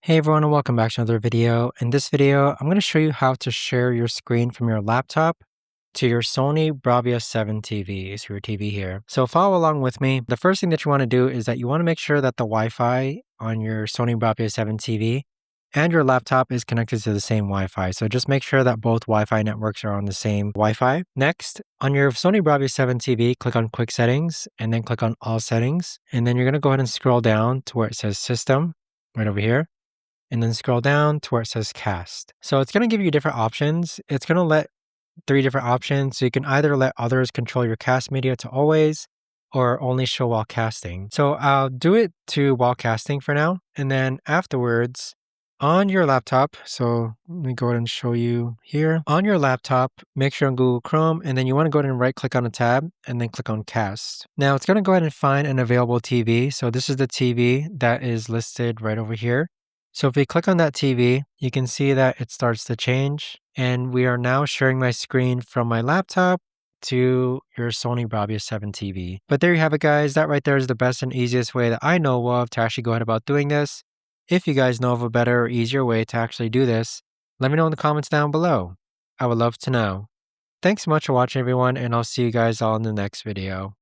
Hey everyone, and welcome back to another video. In this video, I'm going to show you how to share your screen from your laptop to your Sony Bravia 7 TV, so your TV here. So follow along with me. The first thing that you want to do is that you want to make sure that the Wi-Fi on your Sony Bravia 7 TV and your laptop is connected to the same Wi-Fi. So just make sure that both Wi-Fi networks are on the same Wi-Fi. Next, on your Sony Bravia 7 TV, click on Quick Settings and then click on All Settings. And then you're going to go ahead and scroll down to where it says System, right over here, and then scroll down to where it says cast. So it's going to give you different options. It's going to let three different options. So you can either let others control your cast media to always or only show while casting. So I'll do it to while casting for now. And then afterwards on your laptop, so let me go ahead and show you here. On your laptop, make sure on Google Chrome, and then you want to go ahead and right click on a tab and then click on cast. Now it's going to go ahead and find an available TV. So this is the TV that is listed right over here. So if we click on that TV, you can see that it starts to change, and we are now sharing my screen from my laptop to your Sony Bravia 7 TV. But there you have it, guys. That right there is the best and easiest way that I know of to actually go ahead about doing this. If you guys know of a better or easier way to actually do this, let me know in the comments down below. I would love to know. Thanks so much for watching, everyone, and I'll see you guys all in the next video.